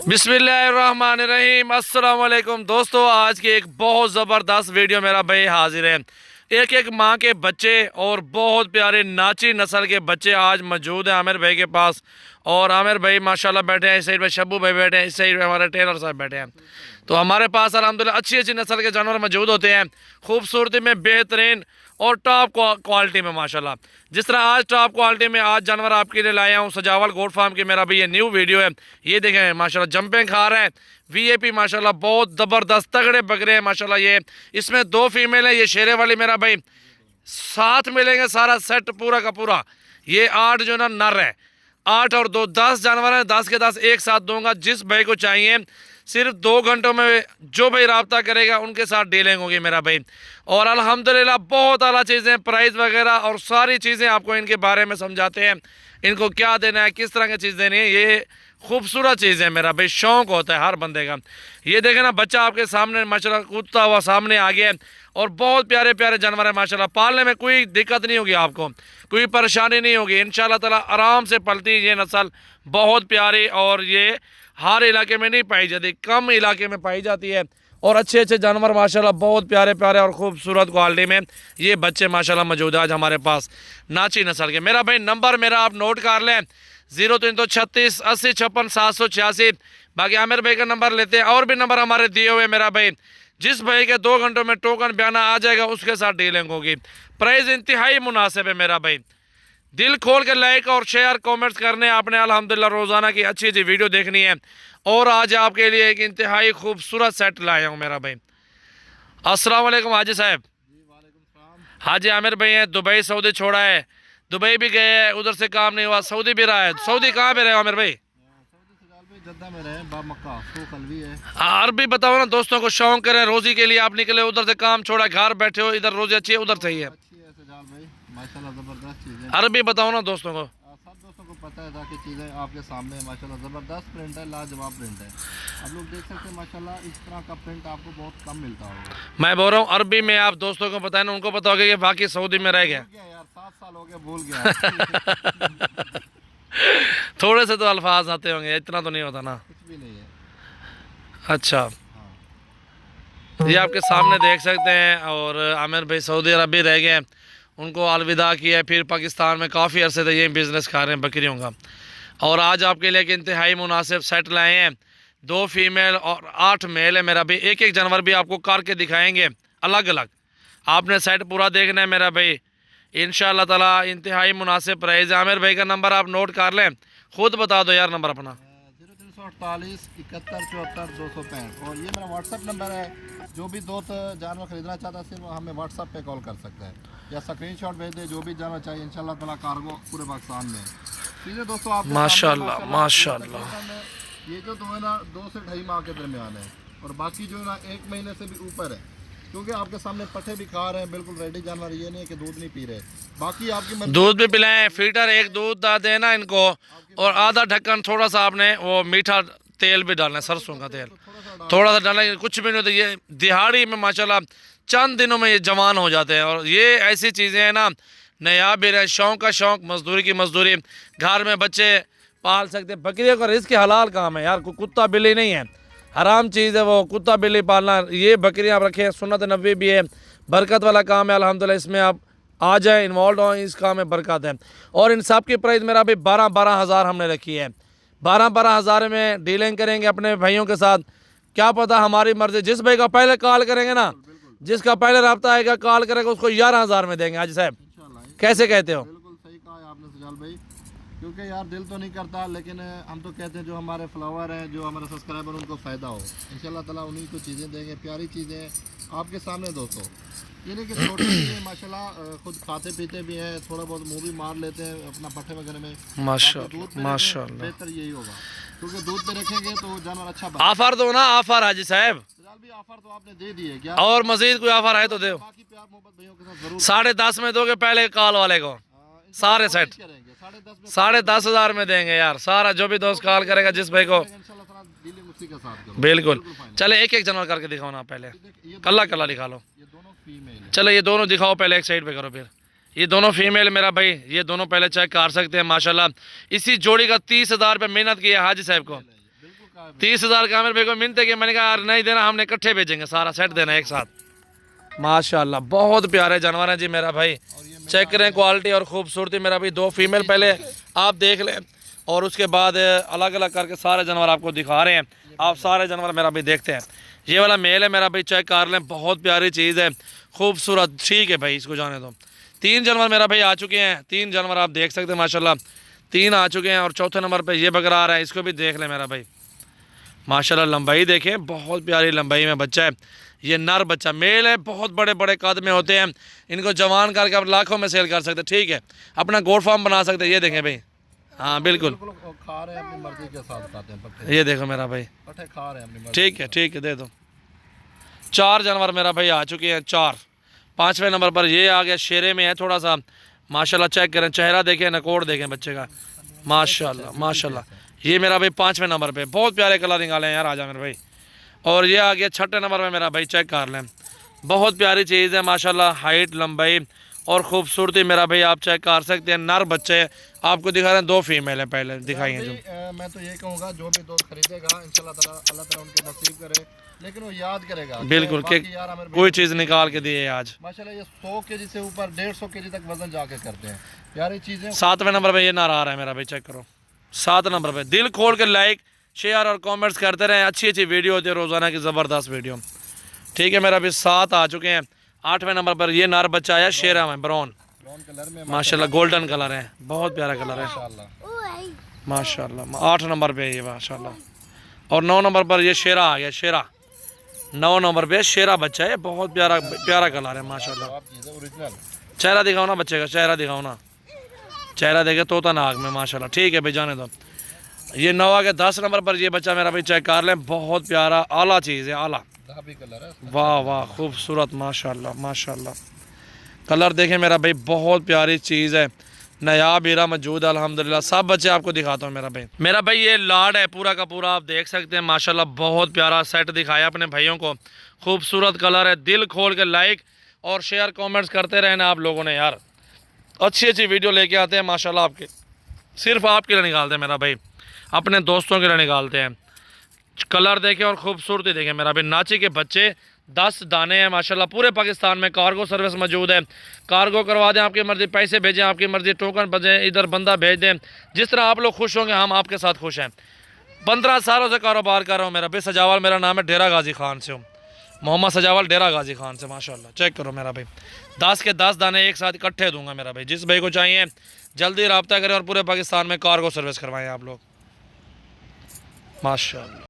बिस्मिल्लाहिर्रहमानिर्रहीम। अस्सलाम वालेकुम दोस्तों, आज की एक बहुत ज़बरदस्त वीडियो मेरा भाई हाजिर है। एक एक माँ के बच्चे और बहुत प्यारे नाची नस्ल के बच्चे आज मौजूद हैं आमिर भाई के पास। और आमिर भाई माशाल्लाह बैठे हैं, इस साइड पे शब्बू भाई बैठे हैं, इस साइड पे हमारे टेलर साहब बैठे हैं। तो हमारे पास अल्हम्दुलिल्लाह अच्छी अच्छी नस्ल के जानवर मौजूद होते हैं, खूबसूरती में बेहतरीन और टॉप क्वालिटी में माशाल्लाह। जिस तरह आज टॉप क्वालिटी में आज जानवर आपके लिए लाया हूँ सजावल गोट फार्म की। मेरा भी ये न्यू वीडियो है, ये देखें माशाल्लाह जंपिंग खा रहे हैं वीआईपी माशाल्लाह, बहुत ज़बरदस्त तगड़े बकरे हैं माशाल्लाह। ये इसमें 2 फीमेल है, ये शेरे वाली मेरा भाई साथ मिलेंगे, सारा सेट पूरा का पूरा। ये 8 जो ना नर है, 8 और 2 10 जानवर हैं, 10 के 10 एक साथ दूंगा। जिस भाई को चाहिए सिर्फ 2 घंटों में जो भाई रब्ता करेगा उनके साथ डीलिंग होगी मेरा भाई। और अल्हम्दुलिल्लाह बहुत आला चीज़ें, प्राइस वगैरह और सारी चीज़ें आपको इनके बारे में समझाते हैं। इनको क्या देना है, किस तरह की चीज़ देनी है, ये खूबसूरत चीज़ है मेरा भाई। शौक़ होता है हर बंदे का। ये देखें ना, बच्चा आपके सामने माशाल्लाह कूदता हुआ सामने आ गया है। और बहुत प्यारे प्यारे जानवर है माशाल्लाह, पालने में कोई दिक्कत नहीं होगी आपको, कोई परेशानी नहीं होगी इंशाल्लाह ताला। आराम से पलती ये नस्ल, बहुत प्यारी। और ये हर इलाके में नहीं पाई जाती, कम इलाके में पाई जाती है। और अच्छे अच्छे जानवर माशाल्लाह, बहुत प्यारे प्यारे और खूबसूरत क्वालिटी में ये बच्चे माशाल्लाह मौजूद है आज हमारे पास नाची नस्ल के। मेरा भाई नंबर मेरा आप नोट कर लें, 0336 80 56 786। बाकी आमिर भाई का नंबर लेते हैं, और भी नंबर हमारे दिए हुए मेरा भाई। जिस भाई के 2 घंटों में टोकन बयाना आ जाएगा उसके साथ डीलिंग होगी। प्राइस इंतहाई मुनासिब है मेरा भाई। दिल खोल के लाइक और शेयर कमेंट्स करने आपने अल्हम्दुलिल्लाह रोज़ाना की अच्छी अच्छी वीडियो देखनी है। और आज आपके लिए एक इंतहाई खूबसूरत सेट लाया हूँ मेरा भाई। अस्सलाम वालेकुम हाजी साहब। हाजी आमिर भाई हैं, दुबई सऊदी छोड़ा है, दुबई भी गए हैं, उधर से काम नहीं हुआ, सऊदी भी रहा है। सऊदी कहाँ पे रहे हो आमिर भाई? जद्दा में रहे, बा मक्का तो कलवी है। अरबी बताओ ना दोस्तों को, शौक करें रोजी के लिए आप निकले, उधर से काम छोड़ा, घर बैठे हो, इधर रोजी अच्छी है उधर सही है। अच्छी है सजाल भाई, माशाल्लाह ज़बरदस्त चीज़ें। अरबी बताओ ना दोस्तों को। सब दोस्तों को पता है ताकि चीज़ें आपके सामने माशाल्लाह ज़बरदस्त प्रिंट है, लाजवाब प्रिंट है। आप लोग देख सकते हैं माशाल्लाह, इस तरह का प्रिंट आपको बहुत कम मिलता होगा। मैं बोल रहा हूँ अरबी में आप दोस्तों को बताए ना, उनको पता होगा कि बाकी सऊदी में रह गया। भूल गया यार, 7 साल हो गए, भूल गया। थोड़े से तो अल्फाज आते होंगे, इतना तो नहीं होता ना। कुछ भी नहीं है। अच्छा, हाँ, ये आपके सामने देख सकते हैं। और आमिर भाई सऊदी अरब रह गए, उनको अलविदा किया, फिर पाकिस्तान में काफ़ी अरसे से ये बिज़नेस कर रहे हैं बकरियों का। और आज आपके लिए एक इंतहाई मुनासिब सेट लाए हैं, 2 फीमेल और 8 मेल है मेरा भाई। एक एक जानवर भी आपको करके दिखाएंगे अलग अलग। आपने सेट पूरा देखना है मेरा भाई, इंशाअल्लाह ताला इंतहाई मुनासिब प्राइस है। आमिर भाई का नंबर आप नोट कर लें, खुद बता दो यार नंबर अपना। 0348 71 74 265। और ये मेरा व्हाट्सअप नंबर है। जो भी दोस्त जानवर खरीदना चाहता है सिर्फ हमें व्हाट्सअप पे कॉल कर सकता है या स्क्रीनशॉट भेज दे, जो भी जानवर चाहिए इंशाल्लाह ताला कार्गो पूरे पाकिस्तान में। ठीक है दोस्तों, आप माशाल्लाह माशाल्लाह। ये जो दो है ना, 2 से 2.5 माह के दरमियान है। और बाकी जो है ना 1 महीने से भी ऊपर है, क्योंकि आपके सामने पट्ठे भी खा रहे हैं, बिल्कुल रेडी जानवर। ये नहीं है कि दूध नहीं पी रहे। बाकी आपकी मर्जी, दूध भी पिलाएं, फीटर एक दूध देना इनको, और आधा ढक्कन थोड़ा सा आपने वो मीठा तेल भी डालना है, सरसों का तेल थोड़ा सा डालना है। कुछ भी नहीं होता, ये दिहाड़ी में माशाल्लाह चंद दिनों में ये जवान हो जाते हैं। और ये ऐसी चीज़ें हैं ना, नया भी रहे, शौक़ का शौक़, मजदूरी की मजदूरी, घर में बच्चे पाल सकते हैं। बकरियों का रिस्क हलाल काम है यार, कोई कुत्ता बिल्ली नहीं है, हराम चीज़ है वो कुत्ता बिल्ली पालना। ये बकरियाँ आप रखें, सुन्नत नबी भी है, बरकत वाला काम है अल्हम्दुलिल्लाह। इसमें आप आ जाए, इन्वॉल्व हो, इस काम में बरकत है। और इन सब की प्राइस मेरा भी 12-12 हज़ार हमने रखी है। 12-12 हज़ार में डीलिंग करेंगे अपने भाइयों के साथ, क्या पता हमारी मर्जी। जिस भाई का पहले कॉल करेंगे ना, जिसका पहले रब्ता आएगा कॉल करेगा, उसको 11 हज़ार में देंगे। हाजी साहब कैसे कहते हो? बिल्कुल सही कहा है आपने सजाल भाई, क्योंकि यार दिल तो नहीं करता, लेकिन हम तो कहते हैं जो हमारे फ्लावर हैं, जो हमारे सब्सक्राइबर, उनको फ़ायदा हो इंशाल्लाह ताला, उन्हीं को चीज़ें देंगे। प्यारी चीज़ें आपके सामने दोस्तों। ये नहीं कि छोटे चीज़ें माशाल्लाह खुद खाते पीते भी हैं, थोड़ा बहुत मुँह भी मार लेते हैं अपना पट्टे वगैरह में। माशाल्लाह माशाल्लाह। बेहतर यही होगा, क्योंकि दूध पे रखेंगे तो जानवर अच्छा बना। ऑफर दो ना, ऑफर हाजी साहब। भी ऑफर तो आपने दे दिए क्या, और मजीद कोई ऑफर है तो दो। बाकी प्यार मोहब्बत भैया के साथ जरूर 10.5 में दोगे पहले कॉल वाले को, सारे सेट 10.5 हज़ार में देंगे यार। सारा जो भी दोस्त कॉल करेगा जिस भाई को, बिल्कुल। चले एक एक जानवर करके दिखाओ ना, पहले कल्ला कल्ला दिखा लो। चलो ये दोनों दिखाओ, पहले एक साइड पे करो, फिर ये दोनों फीमेल मेरा भाई, ये दोनों पहले चेक कर सकते हैं माशाल्लाह। इसी जोड़ी का 30 हज़ार रुपये मेहनत की है हाजी साहब को। पक्का है भाई। 30,000 का आमिर भाई को मिलते कि मैंने कहा यार नहीं देना, हमने इकट्ठे भेजेंगे, सारा सेट देना एक साथ। माशाल्लाह बहुत प्यारे जानवर हैं जी मेरा भाई। और ये चेक करें क्वालिटी और खूबसूरती मेरा भाई। 2 फीमेल पहले आप देख लें और उसके बाद अलग अलग करके सारे जानवर आपको दिखा रहे हैं। आप सारे जानवर मेरा भाई देखते हैं। ये वाला मेल है मेरा भाई, चेक कर लें, बहुत प्यारी चीज़ है, खूबसूरत। ठीक है भाई, इसको जाने दो। 3 जानवर मेरा भाई आ चुके हैं, 3 जानवर आप देख सकते हैं माशाल्लाह, 3 आ चुके हैं। और चौथे नंबर पे ये बकरा आ रहा है, इसको भी देख लें मेरा भाई। माशाल्लाह लंबाई देखें, बहुत प्यारी लंबाई में बच्चा है। ये नर बच्चा मेल है, बहुत बड़े बड़े कद में होते हैं। इनको जवान करके आप लाखों में सेल कर सकते हैं। ठीक है, अपना गोट फार्म बना सकते हैं। ये देखें भाई, हाँ बिल्कुल, बिल्कुल खा रहे हैं अपनी मर्जी के साथ, खाते हैं पट्टे, ये देखो मेरा भाई। पट्टे खा रहे हैं अपनी मर्जी। ठीक है ठीक है, दे दो। 4 जानवर मेरा भाई आ चुके हैं, 4। 5वें नंबर पर ये आ गया, शेरे में है थोड़ा सा माशाल्लाह। चेक करें, चेहरा देखें, नकोड़ देखें बच्चे का, माशाल्लाह माशाल्लाह। ये मेरा भाई 5वें नंबर पे, बहुत प्यारे कलर निकाले हैं यार, आजा मेरे भाई। और ये आ गया 6ठे नंबर पे मेरा भाई, चेक कर लें, बहुत प्यारी चीज़ है माशाल्लाह। हाइट, लंबाई और खूबसूरती मेरा भाई आप चेक कर सकते हैं। नर बच्चे आपको दिखा रहे हैं, 2 फीमेल है पहले दिखाई हैं जो। मैं तो ये कहूँगा जो भी दोस्त खरीदेगा इंशाल्लाह ताला अल्लाह ताला उनके नसीब करे, लेकिन वो याद करेगा बिल्कुल बाकी कि यार हमें कोई चीज़ निकाल के दिए आज। माशाल्लाह ये 100 केजी से ऊपर 150 केजी तक वजन जाके करते हैं, प्यारी चीज़ें। 7वें नंबर पे ये नर आ रहा है मेरा भाई, चेक करो। 7 नंबर पे दिल खोल के लाइक, शेयर और कमेंट्स करते रहें। अच्छी अच्छी वीडियो होती है रोज़ाना की, ज़बरदस्त वीडियो। ठीक है, मेरा अभी 7 आ चुके हैं। 8वें नंबर पर ये नर बच्चा आया, शेरा में ब्राउन, ब्राउन कलर में माशाल्लाह गोल्डन कलर है, बहुत प्यारा कलर है माशाल्लाह। माशाल्लाह। 8 नंबर पे ये माशाल्लाह। और 9 नंबर पर ये शेरा आ गया, शेरा। 9 नंबर पे शेरा बच्चा है, बहुत प्यारा प्यारा कलर है माशाल्लाह। आप चीज़ें ओरिजिनल। चेहरा दिखाओ ना बच्चे का, चेहरा दिखाओ ना, चेहरा देखे तोता नाग में माशाल्लाह। ठीक है भाई, जाने दो। ये 9 के 10 नंबर पर ये बच्चा मेरा भाई, चेक कर लें, बहुत प्यारा आला चीज़ है, आला, धाबी कलर है। वाह वाह खूबसूरत माशाल्लाह माशाल्लाह। कलर देखें मेरा भाई, बहुत प्यारी चीज़ है, नायाब हीरा मौजूद है अल्हम्दुलिल्लाह। सब बच्चे आपको दिखाता हूँ मेरा भाई। मेरा भाई ये लाड है पूरा का पूरा, आप देख सकते हैं माशाल्लाह, बहुत प्यारा सेट दिखाया अपने भाइयों को, खूबसूरत कलर है। दिल खोल के लाइक और शेयर कमेंट्स करते रहना आप लोगों ने यार, अच्छी अच्छी वीडियो लेके आते हैं माशाल्लाह आपके, सिर्फ आपके लिए निकालते हैं मेरा भाई, अपने दोस्तों के लिए निकालते हैं। कलर देखें और खूबसूरती देखें मेरा भाई। नाची के बच्चे 10 दाने हैं माशाल्लाह। पूरे पाकिस्तान में कार्गो सर्विस मौजूद है, कार्गो करवा दें, आपकी मर्ज़ी, पैसे भेजें आपकी मर्ज़ी, टोकन भेजें, इधर बंदा भेज दें, जिस तरह आप लोग खुश होंगे हम आपके साथ खुश हैं। 15 सालों से कारोबार कर रहा हूँ मेरा भाई। सजावल मेरा नाम है, डेरा गाजी खान से हूँ, मोहम्मद सजावल, डेरा गाजी खान से माशाल्लाह। चेक करो मेरा भाई, 10 के 10 दाने एक साथ इकट्ठे दूंगा मेरा भाई। जिस भाई को चाहिए जल्दी रब्ता करें और पूरे पाकिस्तान में कार्गो सर्विस करवाएं आप लोग माशाल्लाह।